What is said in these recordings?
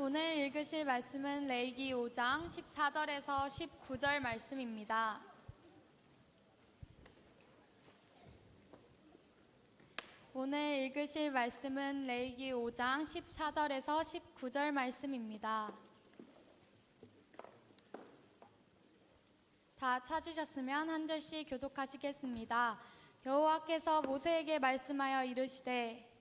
오늘 읽으실 말씀은 레위기 5장 14절에서 19절 말씀입니다. 오늘 읽으실 말씀은 레위기 5장 14절에서 19절 말씀입니다. 다 찾으셨으면 한 절씩 교독하시겠습니다. 여호와께서 모세에게 말씀하여 이르시되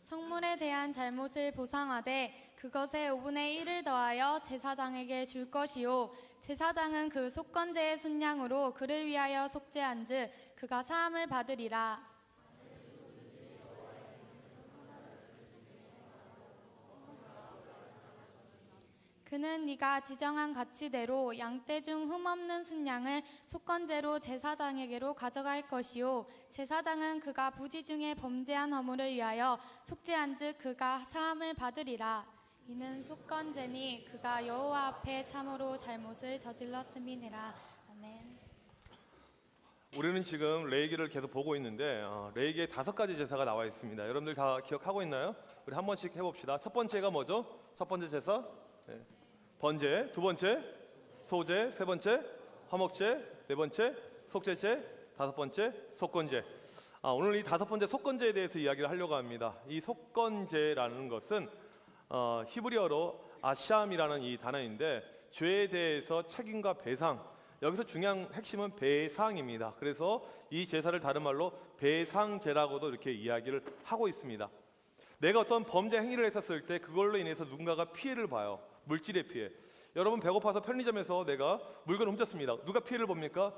성물에 대한 잘못을 보상하되 그것의 5분의 1을 더하여 제사장에게 줄 것이요 제사장은 그 속건제의 순양으로 그를 위하여 속죄한즉 그가 사함을 받으리라. 그는 네가 지정한 가치대로 양떼 중 흠없는 순양을 속건제로 제사장에게로 가져갈 것이요 제사장은 그가 부지 중에 범죄한 허물을 위하여 속죄한즉 그가 사함을 받으리라. 이는 속건제니 그가 여호와 앞에 참으로 잘못을 저질렀음이니라. 아멘. 우리는 지금 레위기를 계속 보고 있는데 레위기에 5가지 제사가 나와 있습니다. 여러분들 다 기억하고 있나요? 우리 한 번씩 해봅시다. 첫 번째가 뭐죠? 첫 번째 제사 번제, 두 번째 소제, 세 번째 화목제, 네 번째 속죄제, 다섯 번째 속건제. 오늘 이 5번째 속건제에 대해서 이야기를 하려고 합니다. 이 속건제라는 것은 히브리어로 아샴이라는 이 단어인데 죄에 대해서 책임과 배상, 여기서 중요한 핵심은 배상입니다. 그래서 이 제사를 다른 말로 배상제라고도 이렇게 이야기를 하고 있습니다. 내가 어떤 범죄 행위를 했었을 때 그걸로 인해서 누군가가 피해를 봐요. 물질의 피해. 여러분 배고파서 편의점에서 내가 물건을 훔쳤습니다. 누가 피해를 봅니까?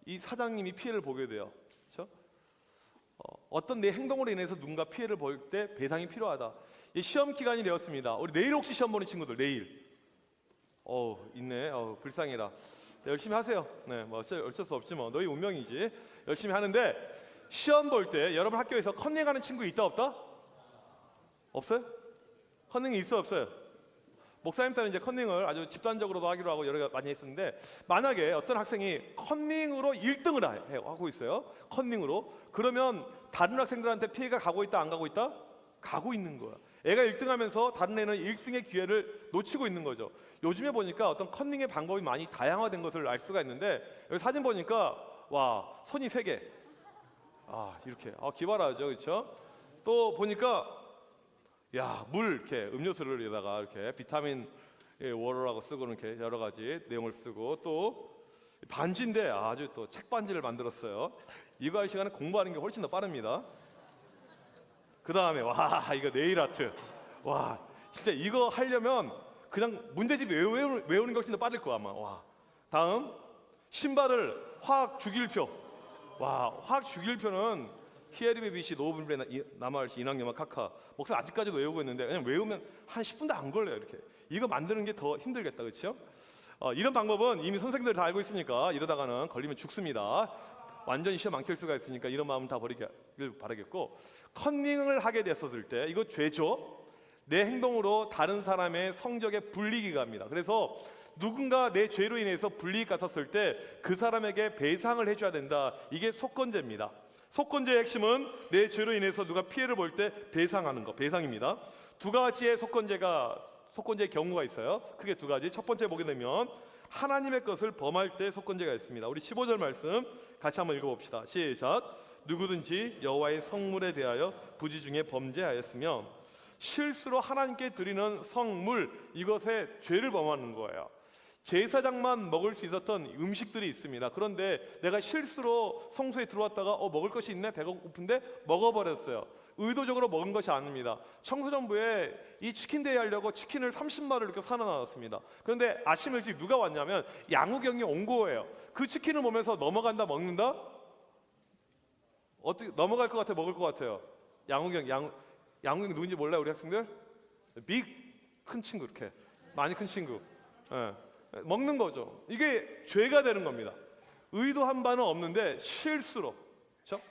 이 사장님이 피해를 보게 돼요. 그렇죠? 어떤 내 행동으로 인해서 누군가 피해를 볼 때 배상이 필요하다. 이 시험 기간이 되었습니다. 우리 내일 혹시 시험 보는 친구들 내일 있네. 불쌍해라. 네, 열심히 하세요. 네, 뭐 어쩔 수 없지 뭐. 너희 운명이지. 열심히 하는데 시험 볼 때 여러분 학교에서 컨닝하는 친구 있다 없다? 없어요? 컨닝이 있어 없어요? 목사님 때는 이제 컨닝을 아주 집단적으로도 하기로 하고 여러 가지 많이 했었는데 만약에 어떤 학생이 컨닝으로 1등을 하고 있어요. 컨닝으로. 그러면 다른 학생들한테 피해가 가고 있다 안 가고 있다? 가고 있는 거야. 애가 1등 하면서 다른 애는 1등의 기회를 놓치고 있는 거죠. 요즘에 보니까 어떤 컨닝의 방법이 많이 다양화된 것을 알 수가 있는데 여기 사진 보니까 와 손이 3개 이렇게 기발하죠. 그렇죠? 또 보니까 물 이렇게 음료수를 여기다가 이렇게 비타민 워터라고 쓰고 이렇게 여러 가지 내용을 쓰고 또 반지인데 아주 또 책 반지를 만들었어요. 이거 할 시간에 공부하는 게 훨씬 더 빠릅니다. 그 다음에 이거 네일 아트. 진짜 이거 하려면 그냥 문제집 외우는 게 훨씬 더 빠를 거야 아마. 다음 신발을 화학 주기율표. 화학 주기율표는 히에르베비시 노브레 나마을시 인왕여마 카카 목사 아직까지도 외우고 있는데 그냥 외우면 한 10분도 안 걸려요. 이렇게 이거 만드는 게 더 힘들겠다. 그렇죠? 이런 방법은 이미 선생님들 다 알고 있으니까 이러다가는 걸리면 죽습니다. 완전히 시험 망칠 수가 있으니까 이런 마음은 다 버리길 바라겠고, 컨닝을 하게 됐었을 때 이거 죄죠. 내 행동으로 다른 사람의 성적에 불이익이 갑니다. 그래서 누군가 내 죄로 인해서 불이익 갔었을 때 그 사람에게 배상을 해줘야 된다. 이게 속건제입니다. 속건제의 핵심은 내 죄로 인해서 누가 피해를 볼 때 배상하는 거, 배상입니다. 2가지의 속건제의 경우가 있어요. 크게 2가지. 첫 번째 보게 되면 하나님의 것을 범할 때 속건제가 있습니다. 우리 15절 말씀 같이 한번 읽어봅시다. 시작. 누구든지 여호와의 성물에 대하여 부지 중에 범죄하였으면 실수로 하나님께 드리는 성물, 이것에 죄를 범하는 거예요. 제사장만 먹을 수 있었던 음식들이 있습니다. 그런데 내가 실수로 성소에 들어왔다가 먹을 것이 있네, 배가 고픈데 먹어버렸어요. 의도적으로 먹은 것이 아닙니다. 청소년부에 이 치킨 데이 하려고 치킨을 30마리를 이렇게 사놔놨습니다. 그런데 아침 일찍 누가 왔냐면 양우경이 온 거예요. 그 치킨을 보면서 넘어간다, 먹는다? 어떻게 넘어갈 것 같아, 먹을 것 같아요? 양우경 누군지 몰라요, 우리 학생들? 큰 친구, 이렇게 많이 큰 친구. 먹는 거죠. 이게 죄가 되는 겁니다. 의도한 바는 없는데 실수로. 그렇죠?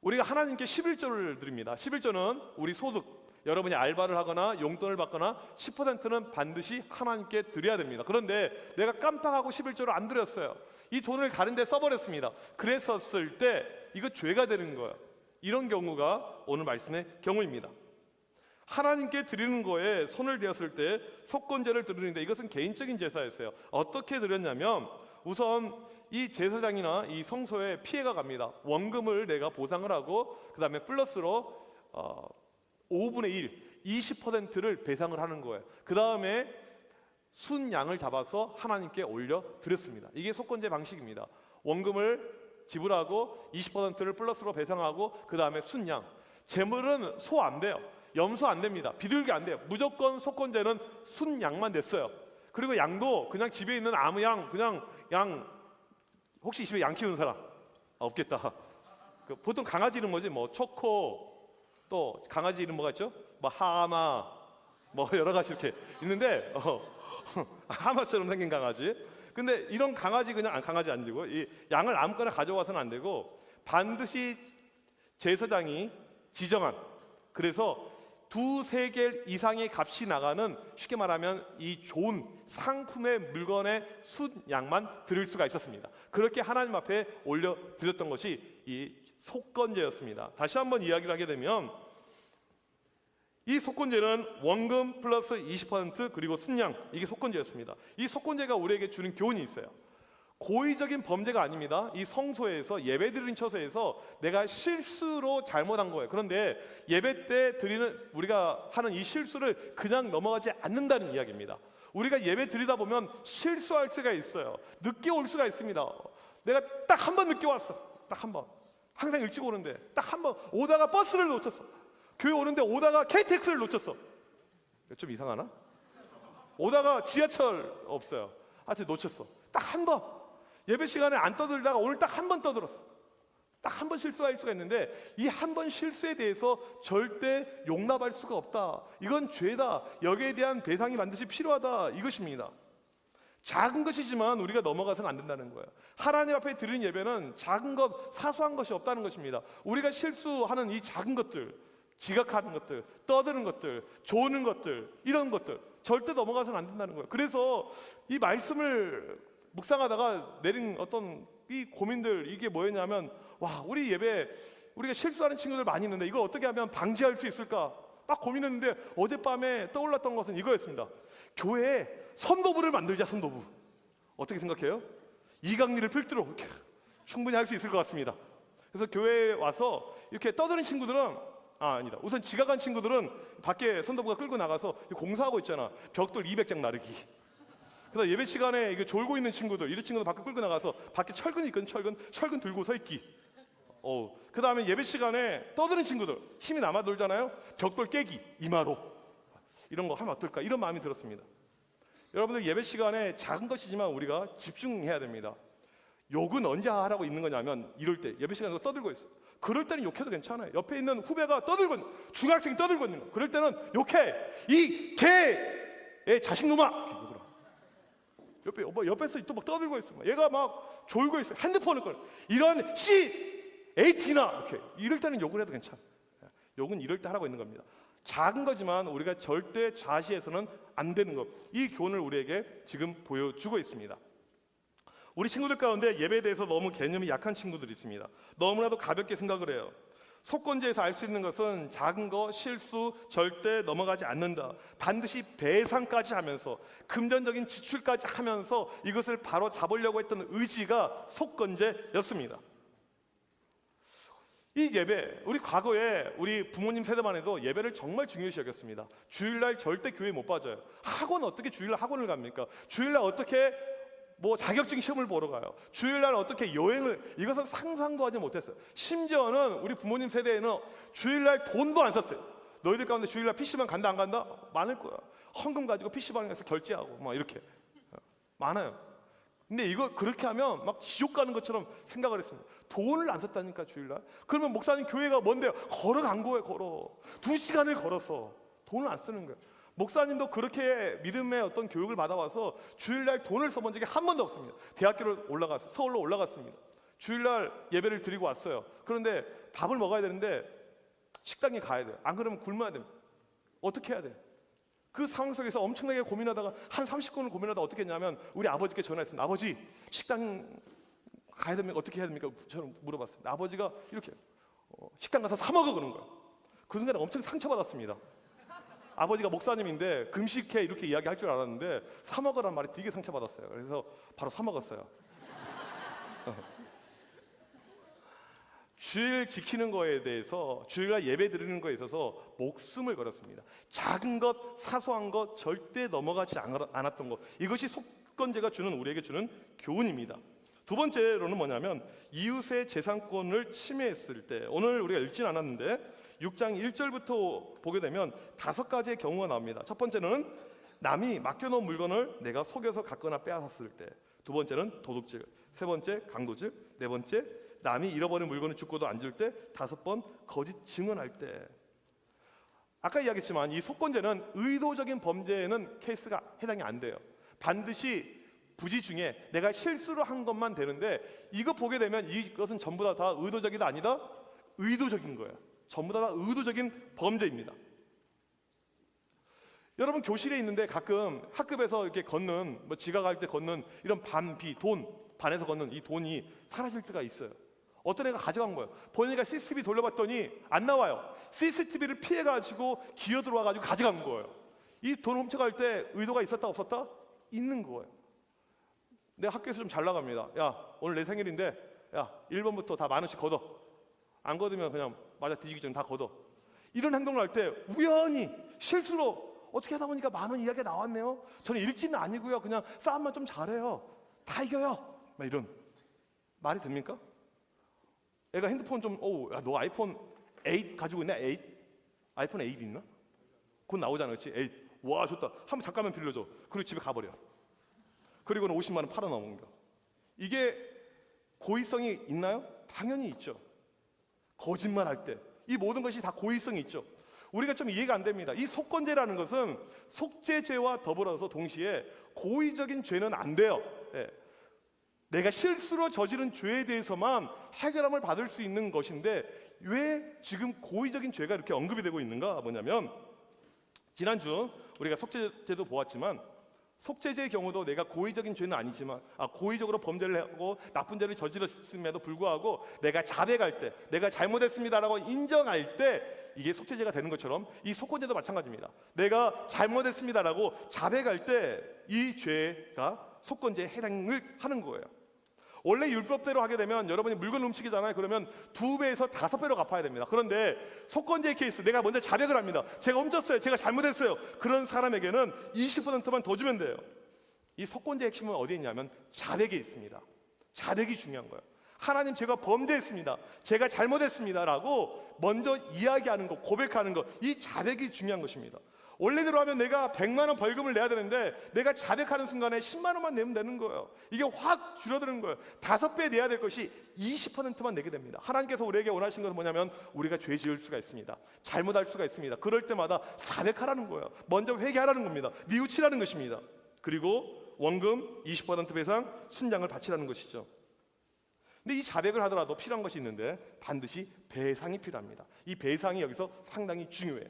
우리가 하나님께 11조를 드립니다. 11조는 우리 소득, 여러분이 알바를 하거나 용돈을 받거나 10%는 반드시 하나님께 드려야 됩니다. 그런데 내가 깜빡하고 11조를 안 드렸어요. 이 돈을 다른 데 써버렸습니다. 그랬었을 때 이거 죄가 되는 거예요. 이런 경우가 오늘 말씀의 경우입니다. 하나님께 드리는 거에 손을 대었을 때 속건제를 드리는데 이것은 개인적인 제사였어요. 어떻게 드렸냐면 우선 이 제사장이나 이 성소에 피해가 갑니다. 원금을 내가 보상을 하고 그 다음에 플러스로 5분의 1, 20%를 배상을 하는 거예요. 그 다음에 순양을 잡아서 하나님께 올려 드렸습니다. 이게 속건제 방식입니다. 원금을 지불하고 20%를 플러스로 배상하고 그 다음에 순양. 재물은 소 안 돼요. 염소 안 됩니다. 비둘기 안 돼요. 무조건 속건제는 순양만 됐어요. 그리고 양도 그냥 집에 있는 아무 양, 그냥 양. 혹시 집에 양 키우는 사람? 없겠다. 보통 강아지 이름 뭐지? 뭐 초코, 또 강아지 이름 뭐가 있죠? 뭐 하마, 뭐 여러 가지 이렇게 있는데 하마처럼 생긴 강아지. 근데 이런 강아지 그냥 강아지 안 되고 이 양을 아무거나 가져와서는 안 되고 반드시 제사장이 지정한, 그래서 2세겔 이상의 값이 나가는, 쉽게 말하면 이 좋은 상품의 물건의 순양만 드릴 수가 있었습니다. 그렇게 하나님 앞에 올려 드렸던 것이 이 속건제였습니다. 다시 한번 이야기를 하게 되면 이 속건제는 원금 플러스 20% 그리고 순양, 이게 속건제였습니다. 이 속건제가 우리에게 주는 교훈이 있어요. 고의적인 범죄가 아닙니다. 이 성소에서 예배드리는 처소에서 내가 실수로 잘못한 거예요. 그런데 예배 때 드리는 우리가 하는 이 실수를 그냥 넘어가지 않는다는 이야기입니다. 우리가 예배 드리다 보면 실수할 수가 있어요. 늦게 올 수가 있습니다. 내가 딱 한 번 늦게 왔어. 딱 한 번. 항상 일찍 오는데 딱 한 번 오다가 버스를 놓쳤어. 교회 오는데 오다가 KTX를 놓쳤어. 좀 이상하나? 오다가 지하철 없어요. 하여튼 놓쳤어. 딱 한 번. 예배 시간에 안 떠들다가 오늘 딱 한 번 떠들었어. 딱 한 번 실수할 수가 있는데 이 한 번 실수에 대해서 절대 용납할 수가 없다. 이건 죄다. 여기에 대한 배상이 반드시 필요하다. 이것입니다. 작은 것이지만 우리가 넘어가서는 안 된다는 거예요. 하나님 앞에 드리는 예배는 작은 것, 사소한 것이 없다는 것입니다. 우리가 실수하는 이 작은 것들, 지각하는 것들, 떠드는 것들, 조는 것들, 이런 것들 절대 넘어가서는 안 된다는 거예요. 그래서 이 말씀을 묵상하다가 내린 어떤 이 고민들, 이게 뭐였냐면, 와, 우리 예배 우리가 실수하는 친구들 많이 있는데 이걸 어떻게 하면 방지할 수 있을까 막 고민했는데 어젯밤에 떠올랐던 것은 이거였습니다. 교회에 선도부를 만들자. 선도부. 어떻게 생각해요? 이강리를 필두로 이렇게 충분히 할 수 있을 것 같습니다. 그래서 교회에 와서 이렇게 떠드는 친구들은 아니다. 우선 지각한 친구들은 밖에 선도부가 끌고 나가서 공사하고 있잖아. 벽돌 200장 나르기. 그래서 예배 시간에 이게 졸고 있는 친구들, 이런 친구들 밖에 끌고 나가서 밖에 철근이 있거든. 철근 들고 서 있기. 그 다음에 예배 시간에 떠드는 친구들, 힘이 남아 돌잖아요. 벽돌 깨기, 이마로. 이런 거 하면 어떨까? 이런 마음이 들었습니다. 여러분들 예배 시간에 작은 것이지만 우리가 집중해야 됩니다. 욕은 언제 하라고 있는 거냐면 이럴 때 예배 시간에 떠들고 있어. 그럴 때는 욕해도 괜찮아요. 옆에 있는 후배가 떠들고, 중학생이 떠들고 있는 거. 그럴 때는 욕해. 이 개의 자식놈아. 옆에서 또 막 떠들고 있어. 얘가 막 졸고 있어. 핸드폰을 꺼내. 이런 에이티나 이렇게. 이럴 때는 욕을 해도 괜찮아. 욕은 이럴 때 하라고 있는 겁니다. 작은 거지만 우리가 절대 좌시해서는 안 되는 것. 이 교훈을 우리에게 지금 보여주고 있습니다. 우리 친구들 가운데 예배에 대해서 너무 개념이 약한 친구들이 있습니다. 너무나도 가볍게 생각을 해요. 속건제에서 알 수 있는 것은 작은 거, 실수 절대 넘어가지 않는다. 반드시 배상까지 하면서 금전적인 지출까지 하면서 이것을 바로 잡으려고 했던 의지가 속건제였습니다. 이 예배, 우리 과거에 우리 부모님 세대만 해도 예배를 정말 중요시 여겼습니다. 주일날 절대 교회 못 빠져요. 학원 어떻게 주일날 학원을 갑니까? 주일날 어떻게 자격증 시험을 보러 가요? 주일날 어떻게 여행을, 이것은 상상도 하지 못했어요. 심지어는 우리 부모님 세대에는 주일날 돈도 안 썼어요. 너희들 가운데 주일날 PC방 간다 안 간다? 많을 거야. 헌금 가지고 PC방에 가서 결제하고 막 이렇게 많아요. 근데 이거 그렇게 하면 막 지옥 가는 것처럼 생각을 했습니다. 돈을 안 썼다니까 주일날. 그러면 목사님 교회가 뭔데요? 걸어간 거예요. 걸어 2시간을 걸어서 돈을 안 쓰는 거예요. 목사님도 그렇게 믿음의 어떤 교육을 받아와서 주일날 돈을 써본 적이 한 번도 없습니다. 대학교를 올라갔어요. 서울로 올라갔습니다. 주일날 예배를 드리고 왔어요. 그런데 밥을 먹어야 되는데 식당에 가야 돼요. 안 그러면 굶어야 됩니다. 어떻게 해야 돼? 그 상황 속에서 엄청나게 고민하다가 한 30분을 고민하다 어떻게 했냐면 우리 아버지께 전화했습니다. 아버지, 식당 가야 됩니까? 어떻게 해야 됩니까? 저는 물어봤습니다. 아버지가 이렇게 식당 가서 사 먹어 그러는 거예요. 그 순간에 엄청 상처받았습니다. 아버지가 목사님인데 금식해 이렇게 이야기할 줄 알았는데 사 먹으라는 말이 되게 상처받았어요. 그래서 바로 사 먹었어요. 주일 지키는 거에 대해서, 주일날 예배 드리는 거에 있어서 목숨을 걸었습니다. 작은 것, 사소한 것 절대 넘어가지 않았던 것, 이것이 속건제가 우리에게 주는 교훈입니다. 두 번째로는 뭐냐면 이웃의 재산권을 침해했을 때, 오늘 우리가 읽진 않았는데 6장 1절부터 보게 되면 5가지의 경우가 나옵니다. 첫 번째는 남이 맡겨놓은 물건을 내가 속여서 갖거나 빼앗았을 때, 두 번째는 도둑질, 세 번째 강도질, 네 번째 남이 잃어버린 물건을 죽고도 안 줄 때, 5번 거짓 증언할 때. 아까 이야기했지만 이 속건제는 의도적인 범죄에는 케이스가 해당이 안 돼요. 반드시 부지 중에 내가 실수로 한 것만 되는데, 이거 보게 되면 이것은 전부 다 의도적이다 아니다? 의도적인 거예요. 전부 다 의도적인 범죄입니다. 여러분 교실에 있는데 가끔 학급에서 이렇게 걷는, 지각할 때 걷는 이런 반비, 반에서 걷는 이 돈이 사라질 때가 있어요. 어떤 애가 가져간 거예요. 본인이 CCTV 돌려봤더니 안 나와요. CCTV를 피해가지고 기어 들어와가지고 가져간 거예요. 이 돈 훔쳐갈 때 의도가 있었다 없었다? 있는 거예요. 내가 학교에서 좀 잘 나갑니다. 야, 오늘 내 생일인데 야 1번부터 다 10,000원씩 걷어. 안 걷으면 그냥 맞아 뒤지기 전에 다 걷어. 이런 행동을 할 때 우연히 실수로 어떻게 하다 보니까 10,000원 이야기가 나왔네요. 저는 일진은 아니고요. 그냥 싸움만 좀 잘해요. 다 이겨요. 막 이런 말이 됩니까? 애가 핸드폰 좀, 야, 너 아이폰 8 가지고 있나? 8? 아이폰 8 있나? 곧 나오잖아, 그렇지? 8. 와, 좋다. 한번 잠깐만 빌려줘. 그리고 집에 가버려. 그리고는 50만 원 팔아 넘은 거. 이게 고의성이 있나요? 당연히 있죠. 거짓말할 때 이 모든 것이 다 고의성이 있죠. 우리가 좀 이해가 안 됩니다. 이 속건제라는 것은 속죄죄와 더불어서 동시에 고의적인 죄는 안 돼요. 예. 내가 실수로 저지른 죄에 대해서만 해결함을 받을 수 있는 것인데, 왜 지금 고의적인 죄가 이렇게 언급이 되고 있는가? 뭐냐면 지난주 우리가 속죄죄도 보았지만, 속죄죄의 경우도 내가 고의적인 죄는 아니지만 고의적으로 범죄를 하고 나쁜 죄를 저질렀음에도 불구하고 내가 자백할 때, 내가 잘못했습니다라고 인정할 때 이게 속죄죄가 되는 것처럼 이 속건죄도 마찬가지입니다. 내가 잘못했습니다라고 자백할 때 이 죄가 속건죄에 해당을 하는 거예요. 원래 율법대로 하게 되면 여러분이 물건 훔치기잖아요. 그러면 2배에서 5배로 갚아야 됩니다. 그런데 속건제의 케이스, 내가 먼저 자백을 합니다. 제가 훔쳤어요. 제가 잘못했어요. 그런 사람에게는 20%만 더 주면 돼요. 이 속건제의 핵심은 어디에 있냐면 자백에 있습니다. 자백이 중요한 거예요. 하나님, 제가 범죄했습니다. 제가 잘못했습니다라고 먼저 이야기하는 것, 고백하는 것, 이 자백이 중요한 것입니다. 원래대로 하면 내가 100만 원 벌금을 내야 되는데 내가 자백하는 순간에 10만 원만 내면 되는 거예요. 이게 확 줄어드는 거예요. 5배 내야 될 것이 20%만 내게 됩니다. 하나님께서 우리에게 원하시는 것은 뭐냐면 우리가 죄 지을 수가 있습니다. 잘못할 수가 있습니다. 그럴 때마다 자백하라는 거예요. 먼저 회개하라는 겁니다. 뉘우치라는 것입니다. 그리고 원금 20% 배상, 순장을 바치라는 것이죠. 근데 이 자백을 하더라도 필요한 것이 있는데 반드시 배상이 필요합니다. 이 배상이 여기서 상당히 중요해요.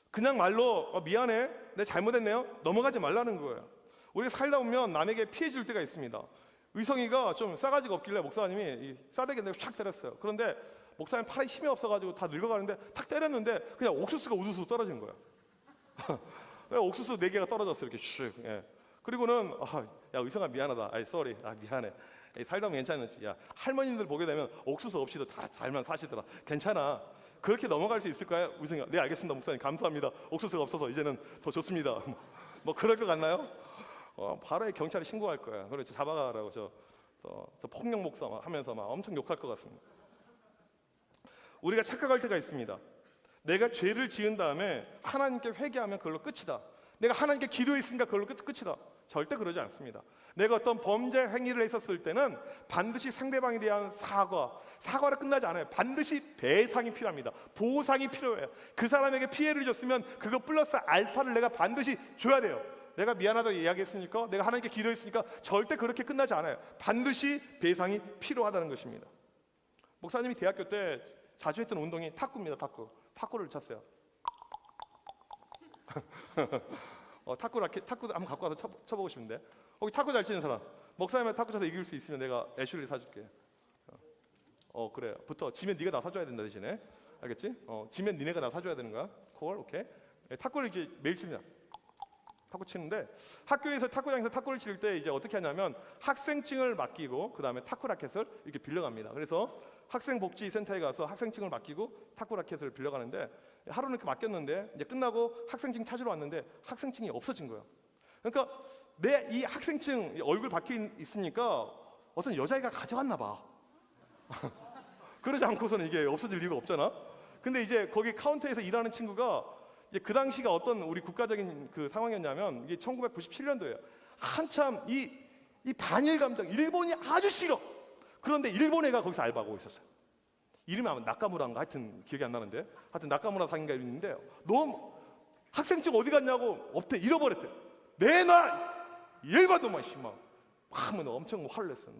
그냥 말로 미안해, 내가 잘못했네요, 넘어가지 말라는 거예요. 우리가 살다 보면 남에게 피해 줄 때가 있습니다. 의성이가 좀 싸가지가 없길래 목사님이 이 싸대기 내고 촥 때렸어요. 그런데 목사님 팔에 힘이 없어가지고 다 늙어가는데 탁 때렸는데 그냥 옥수수가 우두수 떨어진 거예요. 옥수수 4개가 떨어졌어요. 이렇게 슉. 예. 그리고는 야 의성아 미안하다. 쏘리. 미안해. 살다 보면 괜찮았지. 야 할머님들 보게 되면 옥수수 없이도 다 잘만 사시더라. 괜찮아. 그렇게 넘어갈 수 있을까요? 의성이가 네 알겠습니다 목사님 감사합니다. 옥수수가 없어서 이제는 더 좋습니다. 뭐 그럴 것 같나요? 바로 경찰에 신고할 거야. 그래 잡아가라고 저 폭력 목사 하면서 막 엄청 욕할 것 같습니다. 우리가 착각할 때가 있습니다. 내가 죄를 지은 다음에 하나님께 회개하면 그걸로 끝이다. 내가 하나님께 기도했으니까 그걸로 끝이다. 절대 그러지 않습니다. 내가 어떤 범죄 행위를 했었을 때는 반드시 상대방에 대한 사과로 끝나지 않아요. 반드시 배상이 필요합니다. 보상이 필요해요. 그 사람에게 피해를 줬으면 그거 플러스 알파를 내가 반드시 줘야 돼요. 내가 미안하다고 이야기했으니까, 내가 하나님께 기도했으니까 절대 그렇게 끝나지 않아요. 반드시 배상이 필요하다는 것입니다. 목사님이 대학교 때 자주 했던 운동이 탁구입니다. 탁구. 탁구를 쳤어요. 탁구 한번 갖고 와서 쳐보고 싶은데. 혹시 탁구 잘 치는 사람? 목사님한테 탁구 쳐서 이길 수 있으면 내가 애슐리 사줄게. 그래. 지면 네가 나 사줘야 된다 대신에. 알겠지? 지면 니네가 나 사줘야 되는 거야. 콜, 오케이. 탁구를 이렇게 매일 칩니다. 탁구 치는데 학교에서 탁구장에서 탁구를 칠 때 이제 어떻게 하냐면 학생증을 맡기고 그 다음에 탁구 라켓을 이렇게 빌려갑니다. 그래서 학생복지센터에 가서 학생증을 맡기고 탁구 라켓을 빌려가는데 하루는 이렇게 맡겼는데 이제 끝나고 학생증 찾으러 왔는데 학생증이 없어진 거예요. 그러니까 내 이 학생증 얼굴 박혀 있으니까 어떤 여자애가 가져갔나 봐. 그러지 않고서는 이게 없어질 리가 없잖아. 근데 이제 거기 카운터에서 일하는 친구가 이제 그 당시가 어떤 우리 국가적인 그 상황이었냐면 이게 1997년도예요. 한참 이 반일 감정, 일본이 아주 싫어. 그런데 일본 애가 거기서 알바하고 있었어요. 이름이 아마 나카무라인가 하여튼 기억이 안 나는데 하여튼 나카무라 상인가 있는데 너무 학생증 어디 갔냐고 없대. 잃어버렸대. 내놔 일반 놈아 씨막 하면 엄청 화를 냈어.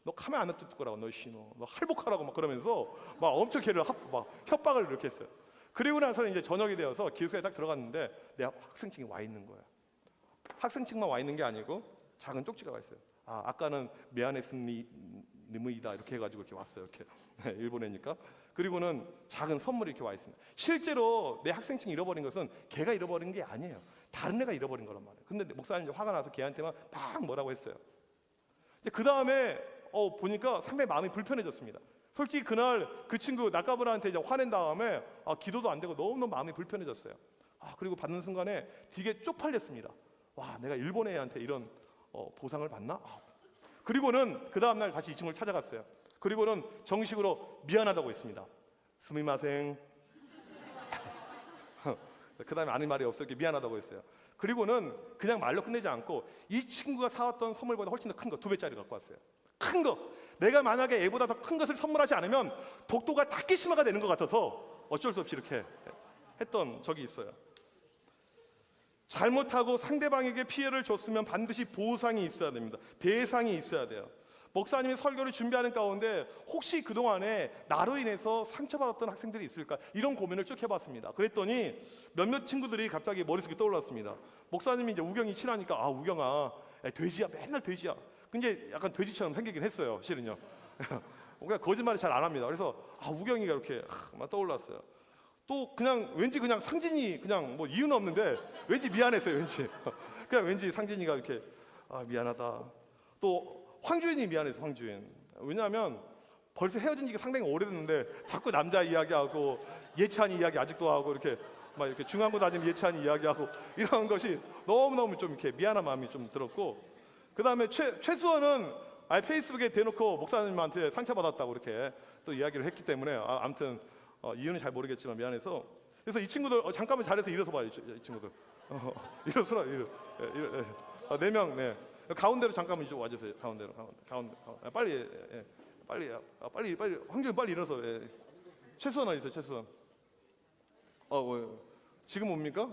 너 카메라 안 놔둘 거라고 너 할복하라고 막 그러면서 막 엄청 걔를 막 협박을 이렇게 했어요. 그리고 나서는 이제 저녁이 되어서 기숙사에 딱 들어갔는데 내 학생증이 와 있는 거야. 학생증만 와 있는 게 아니고 작은 쪽지가 와 있어요. 아까는 미안했습니다 이렇게 해가지고 이렇게 왔어요. 이렇게 일본애니까. 그리고는 작은 선물이 이렇게 와 있습니다. 실제로 내 학생증 잃어버린 것은 걔가 잃어버린 게 아니에요. 다른 애가 잃어버린 거란 말이에요. 근데 목사님이 화가 나서 걔한테만 막 뭐라고 했어요. 그 다음에 보니까 상당히 마음이 불편해졌습니다. 솔직히 그날 그 친구 나카무라한테 이제 화낸 다음에 기도도 안 되고 너무너무 마음이 불편해졌어요. 그리고 받는 순간에 되게 쪽팔렸습니다. 와, 내가 일본 애한테 이런 보상을 받나? 그리고는 그 다음날 다시 이 친구를 찾아갔어요. 그리고는 정식으로 미안하다고 했습니다. 스미마생. 그 다음에 아는 말이 없어 이렇게 미안하다고 했어요. 그리고는 그냥 말로 끝내지 않고 이 친구가 사왔던 선물보다 훨씬 더 큰 거 2배짜리 갖고 왔어요. 큰 거. 내가 만약에 얘보다 더 큰 것을 선물하지 않으면 독도가 타케시마가 되는 것 같아서 어쩔 수 없이 이렇게 했던 적이 있어요. 잘못하고 상대방에게 피해를 줬으면 반드시 보상이 있어야 됩니다. 배상이 있어야 돼요. 목사님이 설교를 준비하는 가운데 혹시 그동안에 나로 인해서 상처받았던 학생들이 있을까 이런 고민을 쭉 해봤습니다. 그랬더니 몇몇 친구들이 갑자기 머릿속에 떠올랐습니다. 목사님이 이제 우경이 친하니까 우경아 돼지야 맨날 돼지야. 근데 약간 돼지처럼 생기긴 했어요. 실은요. 그냥 거짓말을 잘 안 합니다. 그래서 우경이가 이렇게 막 떠올랐어요. 또 그냥 왠지 그냥 상진이 그냥 뭐 이유는 없는데 왠지 미안했어요. 왠지 그냥 왠지 상진이가 이렇게 미안하다. 또 황주인이 미안해서 황주인. 왜냐하면 벌써 헤어진 지가 상당히 오래됐는데 자꾸 남자 이야기하고 예찬이 이야기 아직도 하고 이렇게 막 이렇게 중앙고 다니는 예찬이 이야기하고 이런 것이 너무너무 좀 이렇게 미안한 마음이 좀 들었고, 그 다음에 최수원은 페이스북에 대놓고 목사님한테 상처받았다고 이렇게 또 이야기를 했기 때문에 아무튼 이유는 잘 모르겠지만 미안해서. 그래서 이 친구들 잠깐만 자리에서 일어서 봐요. 이 친구들 일어서라. 4명 네. 가운데로 잠깐만 이쪽 와주세요. 가운데 빨리 황준이 빨리 일어서. 최수원 어디 있어요? 최수원. 지금 옵니까?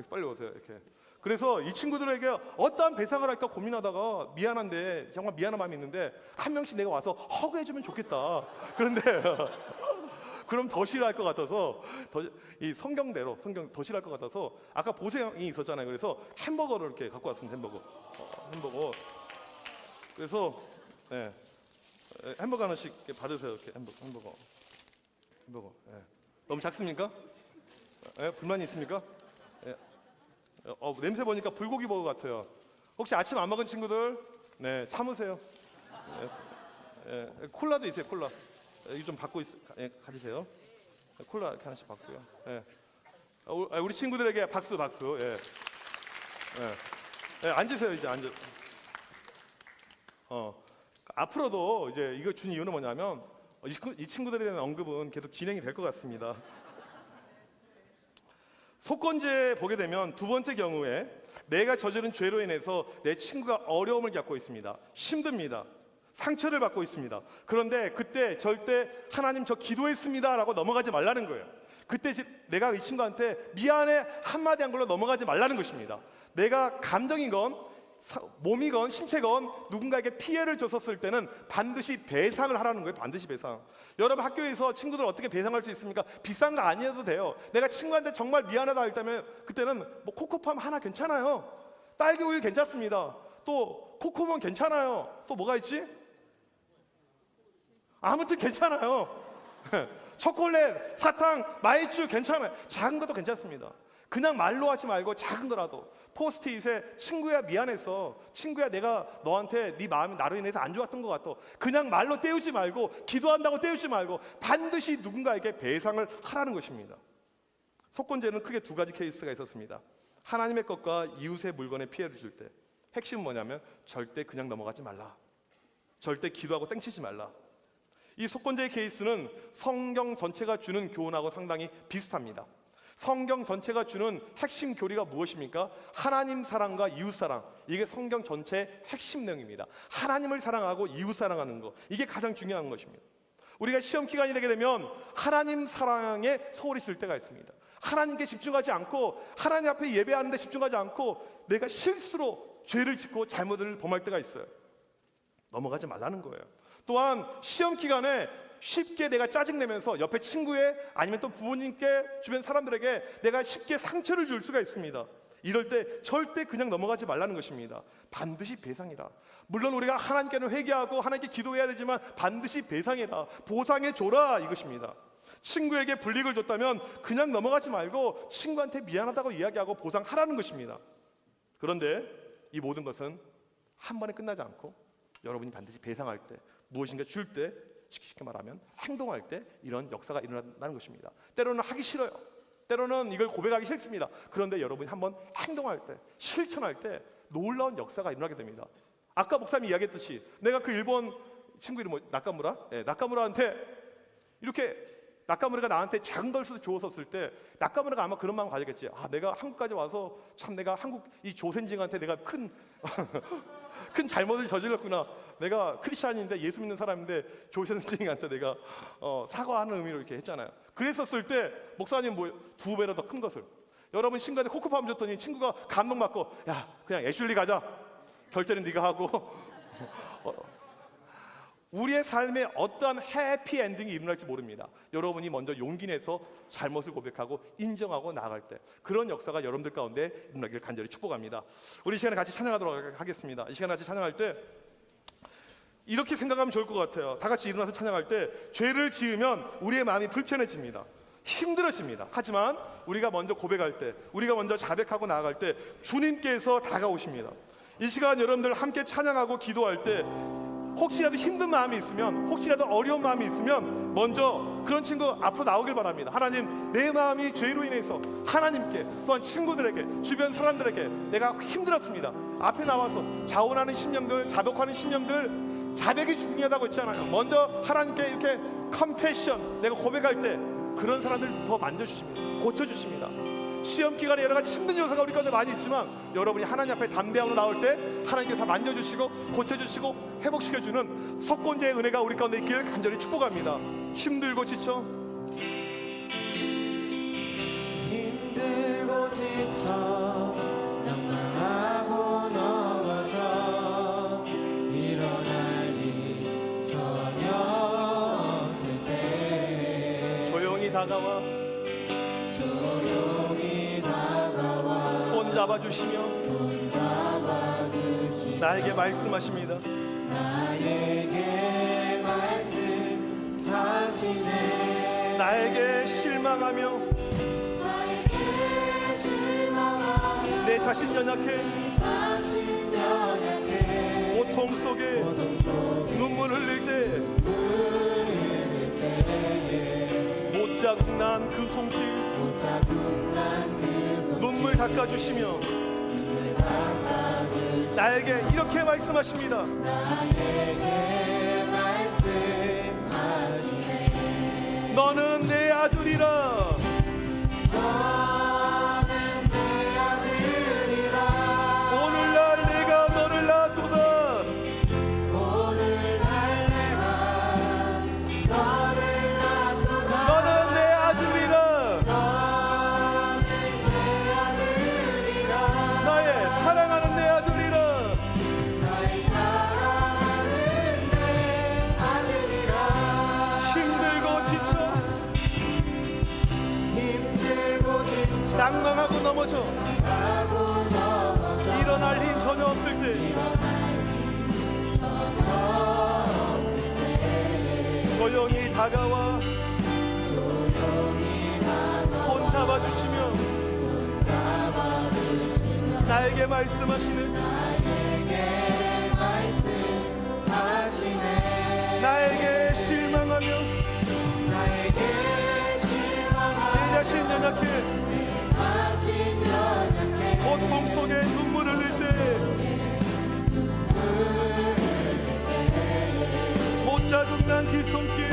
빨리 오세요. 이렇게. 그래서 이 친구들에게 어떠한 배상을 할까 고민하다가 미안한데 정말 미안한 마음이 있는데 한 명씩 내가 와서 허그해주면 좋겠다. 그런데 그럼 더 싫어할 것 같아서 이 성경대로 더 싫어할 것 같아서 아까 보생이 있었잖아요. 그래서 햄버거를 이렇게 갖고 왔습니다. 햄버거. 그래서 햄버거 하나씩 받으세요. 이렇게 햄버거. 너무 작습니까? 불만이 있습니까? 냄새 보니까 불고기 버거 같아요. 혹시 아침 안 먹은 친구들? 네, 참으세요. 콜라도 있어요. 콜라. 이거 좀 받고 가지세요. 콜라 이렇게 하나씩 받고요. 우리 친구들에게 박수. 앉으세요. 이제 앉아. 앞으로도 이제 이거 준 이유는 뭐냐면 이 친구들에 대한 언급은 계속 진행이 될 것 같습니다. 속건제 보게 되면 두 번째 경우에 내가 저지른 죄로 인해서 내 친구가 어려움을 겪고 있습니다. 힘듭니다. 상처를 받고 있습니다. 그런데 그때 절대 하나님 저 기도했습니다 라고 넘어가지 말라는 거예요. 그때 내가 이 친구한테 미안해 한마디 한 걸로 넘어가지 말라는 것입니다. 내가 감정인 건 몸이건 신체건 누군가에게 피해를 줬었을 때는 반드시 배상을 하라는 거예요. 반드시 배상. 여러분 학교에서 친구들 어떻게 배상할 수 있습니까? 비싼 거 아니어도 돼요. 내가 친구한테 정말 미안하다 할 때면 그때는 뭐 코코팜 하나 괜찮아요. 딸기 우유 괜찮습니다. 또 코코몬 괜찮아요. 또 뭐가 있지? 아무튼 괜찮아요. 초콜릿, 사탕, 마이쮸 괜찮아요. 작은 것도 괜찮습니다. 그냥 말로 하지 말고 작은 거라도 포스트잇에 친구야 미안해서, 친구야 내가 너한테 네 마음이 나로 인해서 안 좋았던 것 같아, 그냥 말로 때우지 말고, 기도한다고 때우지 말고 반드시 누군가에게 배상을 하라는 것입니다. 속건제는 크게 두 가지 케이스가 있었습니다. 하나님의 것과 이웃의 물건에 피해를 줄 때 핵심은 뭐냐면 절대 그냥 넘어가지 말라, 절대 기도하고 땡치지 말라. 이 속건제의 케이스는 성경 전체가 주는 교훈하고 상당히 비슷합니다. 성경 전체가 주는 핵심 교리가 무엇입니까? 하나님 사랑과 이웃 사랑. 이게 성경 전체의 핵심 내용입니다. 하나님을 사랑하고 이웃 사랑하는 것, 이게 가장 중요한 것입니다. 우리가 시험 기간이 되게 되면 하나님 사랑에 소홀히 쓸 때가 있습니다. 하나님께 집중하지 않고, 하나님 앞에 예배하는 데 집중하지 않고 내가 실수로 죄를 짓고 잘못을 범할 때가 있어요. 넘어가지 말라는 거예요. 또한 시험 기간에 쉽게 내가 짜증내면서 옆에 친구에, 아니면 또 부모님께, 주변 사람들에게 내가 쉽게 상처를 줄 수가 있습니다. 이럴 때 절대 그냥 넘어가지 말라는 것입니다. 반드시 배상이라. 물론 우리가 하나님께는 회개하고 하나님께 기도해야 되지만 반드시 배상해라, 보상해 줘라, 이것입니다. 친구에게 불이익을 줬다면 그냥 넘어가지 말고 친구한테 미안하다고 이야기하고 보상하라는 것입니다. 그런데 이 모든 것은 한 번에 끝나지 않고 여러분이 반드시 배상할 때, 무엇인가 줄 때, 쉽게 말하면 행동할 때 이런 역사가 일어난다는 것입니다. 때로는 하기 싫어요. 때로는 이걸 고백하기 싫습니다. 그런데 여러분이 한번 행동할 때, 실천할 때 놀라운 역사가 일어나게 됩니다. 아까 목사님이 이야기했듯이 내가 그 일본 친구 이름 나카무라? 네, 나카무라한테 이렇게, 나카무라가 나한테 작은 걸 주었을 때 나카무라가 아마 그런 마음 가졌겠지. 아, 내가 한국까지 와서 참 내가 한국 이 조센징한테 내가 큰 잘못을 저질렀구나. 내가 크리스찬인데, 예수 믿는 사람인데 조센징한테 내가 사과하는 의미로 이렇게 했잖아요. 그랬었을 때 목사님 뭐 2배로 더 큰 것을, 여러분 친구한테 코코팜 줬더니 친구가 감동받고, 야 그냥 애슐리 가자, 결제는 네가 하고 우리의 삶에 어떠한 해피 엔딩이 일어날지 모릅니다. 여러분이 먼저 용기 내서 잘못을 고백하고 인정하고 나아갈 때 그런 역사가 여러분들 가운데 일어나기를 간절히 축복합니다. 우리 이 시간에 같이 찬양하도록 하겠습니다. 이 시간에 같이 찬양할 때 이렇게 생각하면 좋을 것 같아요. 다 같이 일어나서 찬양할 때 죄를 지으면 우리의 마음이 불편해집니다. 힘들어집니다. 하지만 우리가 먼저 고백할 때, 우리가 먼저 자백하고 나아갈 때 주님께서 다가오십니다. 이 시간 여러분들 함께 찬양하고 기도할 때 혹시라도 힘든 마음이 있으면, 혹시라도 어려운 마음이 있으면 먼저 그런 친구 앞으로 나오길 바랍니다. 하나님, 내 마음이 죄로 인해서 하나님께, 또한 친구들에게, 주변 사람들에게 내가 힘들었습니다. 앞에 나와서 자원하는 심령들, 자백하는 심령들, 자백이 중요하다고 했잖아요. 먼저 하나님께 이렇게 컴패션, 내가 고백할 때 그런 사람들 더 만져주십니다. 고쳐주십니다. 시험 기간에 여러 가지 힘든 요소가 우리 가운데 많이 있지만 여러분이 하나님 앞에 담대함으로 나올 때 하나님께서 만져주시고 고쳐주시고 회복시켜주는 속건제의 은혜가 우리 가운데 있기를 간절히 축복합니다. 힘들고 지쳐, 힘들고 지쳐 낭만하고 넘어져 일어날 일 전혀 없을 때 조용히 다가와 조용히 다가와 손잡아주시며 손잡아주시 나에게 말씀하십니다. 나에게 말씀하시네 나에게 실망하며 나에게 실망하며 내 자신 연약해 자신 연약해 고통 속에 눈물 흘릴 때 못자국 난 그 손길 눈물 닦아주시며 나에게 이렇게 말씀하십니다. 나에게 말씀하시네 너는 내 아들이라. 너는 내 아들이라 오늘날 내가 너를 낳았도다. 오늘날 내가 너를 낳았도다 너는 내 아들이라. 너는 내 아들이라 나의 사랑하는 내 아들이라. 넘어져 일어날 힘 전혀 없을 때 조용히 다가와 손 잡아주시며 나에게 말씀하시는 나에게 실망하며 내 자신 연약해 고통 속에 눈물을 흘릴 때 못 자국난 그 손길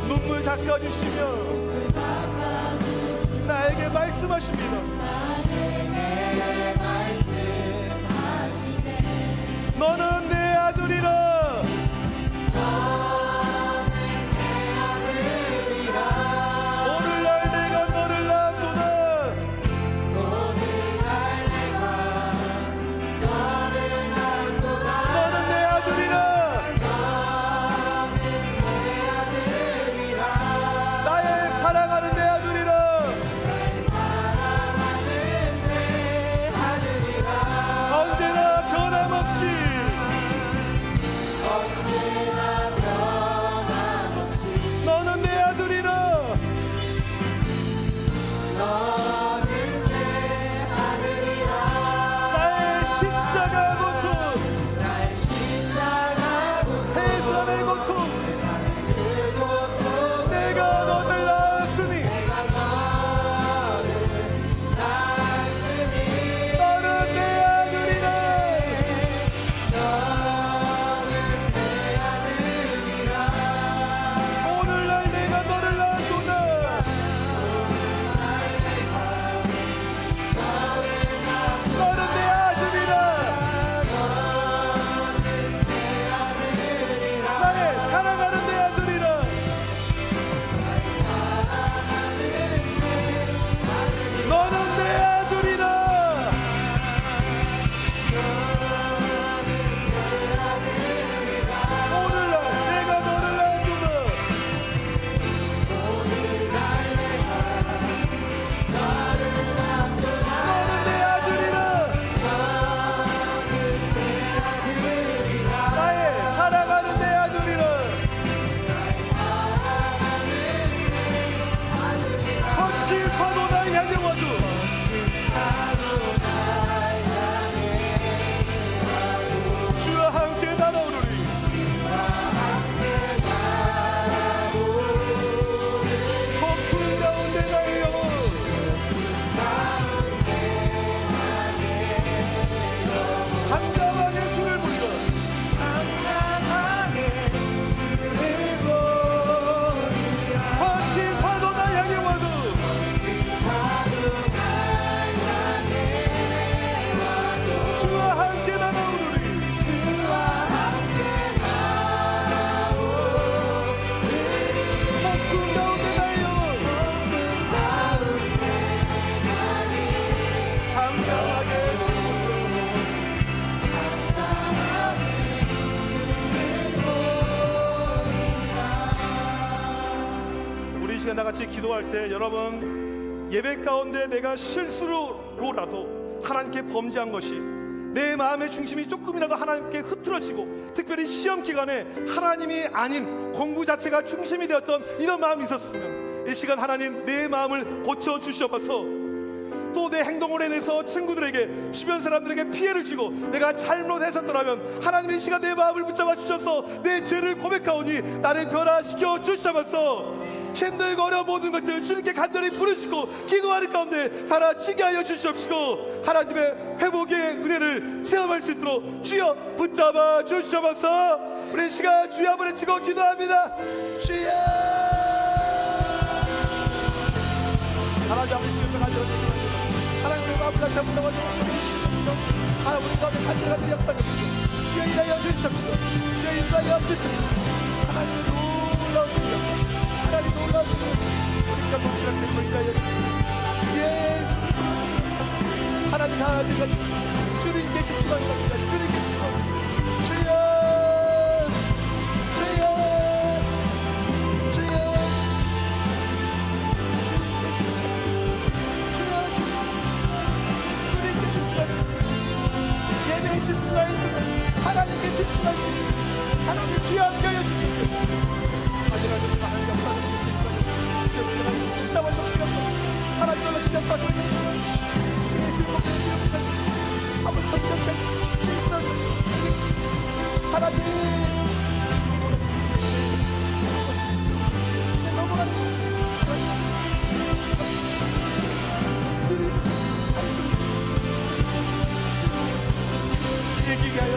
눈물 닦아주시며 나에게 말씀하십니다. 너는 내 아들이라. 오늘날 내가 너를 낳았도다. 너는 내 아들이라. 나의 사랑하는 내 아들이라. 언제나 변함없이 너는 내 아들이라. 나의 십자가 고통 해산의 고통 내가 너를 낳았으니 너는 내 아들이라. 오늘날 내가 너를 낳았구나. 너는 내 아들이라. 나의 사랑하는 내 아들이라. 너는 내 아들이라. 오늘날 내가 너를 낳았구나. 너는 내 아들이라. 나의 사랑하는 내 아들이라. 거친 파도 날 향해 와도 주와 함께 날아오르리. 폭풍 가운데 나의 영혼 잠잠하게 주를 부르라. 거친 파도 날 향해 와도 주와 함께 날아오르리. 폭풍 가운데 나의 영혼 잠잠하게 우리 이 시간 나같이 기도할 때 여러분 예배 가운데 내가 실수로라도 하나님께 범죄한 것이 내 마음의 중심이 조금이라도 하나님께 흐트러지고 특별히 시험 기간에 하나님이 아닌 공부 자체가 중심이 되었던 이런 마음이 있었으면 이 시간 하나님 내 마음을 고쳐주셔서 또 내 행동으로 인해서 친구들에게 주변 사람들에게 피해를 주고 내가 잘못했었더라면 하나님 이 시간 내 마음을 붙잡아 주셔서 내 죄를 고백하오니 나를 변화시켜 주셔서 힘들고 어려운 모든 것들 주님께 간절히 부르시고 기도하는 가운데 살아지게 하여 주시옵시고 하나님의 회복의 은혜를 체험할 수 있도록 주여 붙잡아 주시옵소서. 우리 시간 주여 한번 외치고 기도합니다. 주여. 하나님 아버지 주여 간절히 기도합니다. 하나님의 마음 다시 한번 담아주옵소서. 하나님 우리 가운데 간절한 역사가 주시고 주여 일하여 주시옵소서. 주여 일하여 주시옵소서. 하나님의 놀라우시옵소서. 하나님 놀라우시옵소서. 우리가 목소리를 듣고 일하여 주시옵소서. 예수 하나님 다 내가 주님 계신 기도합니다. 주님 계신 기도 주여 주여 주여 주님 계신 하나님 주여 함께하여 주십시오. 하나님 하나님 역사를 주십시오. 진짜 먼저 주십시오. 하나님 놀라신 역사하시는 우리의 실패 한번 전격된 실선 하나님 너무나 얘기게 하여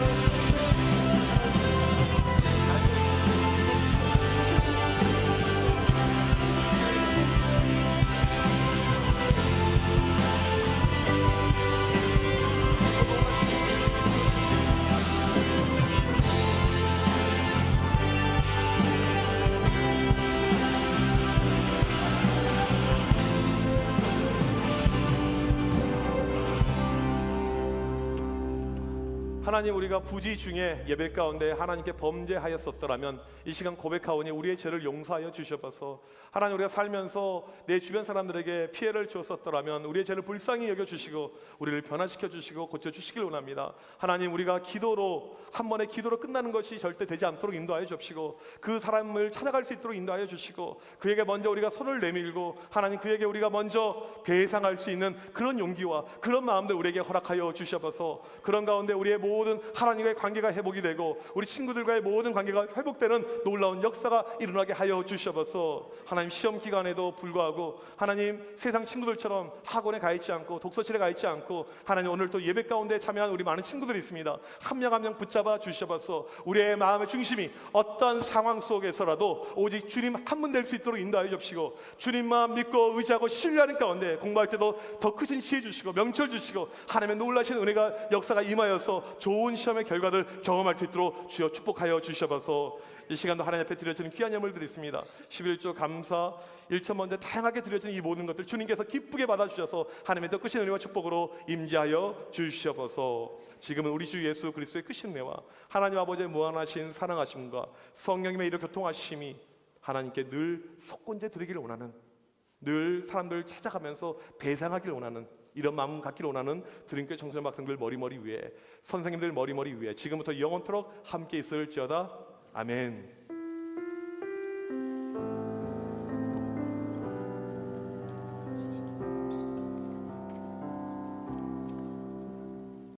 하나님, 우리가 부지 중에 예배 가운데 하나님께 범죄하였었더라면 이 시간 고백하오니 우리의 죄를 용서하여 주셔서, 하나님 우리가 살면서 내 주변 사람들에게 피해를 주었었더라면 우리의 죄를 불쌍히 여겨주시고 우리를 변화시켜 주시고 고쳐주시길 원합니다. 하나님, 우리가 기도로 한 번의 기도로 끝나는 것이 절대 되지 않도록 인도하여 주시고 그 사람을 찾아갈 수 있도록 인도하여 주시고 그에게 먼저 우리가 손을 내밀고 하나님 그에게 우리가 먼저 배상할 수 있는 그런 용기와 그런 마음들 우리에게 허락하여 주셔서 그런 가운데 우리의 모든 하나님과의 관계가 회복이 되고 우리 친구들과의 모든 관계가 회복되는 놀라운 역사가 일어나게 하여 주셔서 하나님, 시험 기간에도 불구하고 하나님 세상 친구들처럼 학원에 가 있지 않고 독서실에 가 있지 않고 하나님 오늘 또 예배 가운데 참여한 우리 많은 친구들이 있습니다. 한 명 한 명 붙잡아 주셔서 우리의 마음의 중심이 어떤 상황 속에서라도 오직 주님 한 분 될 수 있도록 인도하여 주시고 주님만 믿고 의지하고 신뢰하는 가운데 공부할 때도 더 크신 지혜 주시고 명철 주시고 하나님의 놀라신 은혜가 역사가 임하여서 좋은 시험의 결과를 경험할 수 있도록 주여 축복하여 주셔서 이 시간도 하나님 앞에 드려지는 귀한 예물들이 있습니다. 11조 감사 1천번째 다양하게 드려지는 이 모든 것들 주님께서 기쁘게 받아주셔서 하나님의 더 크신 은혜와 축복으로 임재하여 주시옵소서. 지금은 우리 주 예수 그리스도의 크신 은혜와 하나님 아버지의 무한하신 사랑하심과 성령님의 이로 교통하심이 하나님께 늘 속건제 드리기를 원하는, 늘 사람들을 찾아가면서 배상하기를 원하는 이런 마음 갖기를 원하는 드림교회 청소년 박성들 머리머리 위에, 선생님들 머리머리 위에 지금부터 영원토록 함께 있을지어다. 아멘.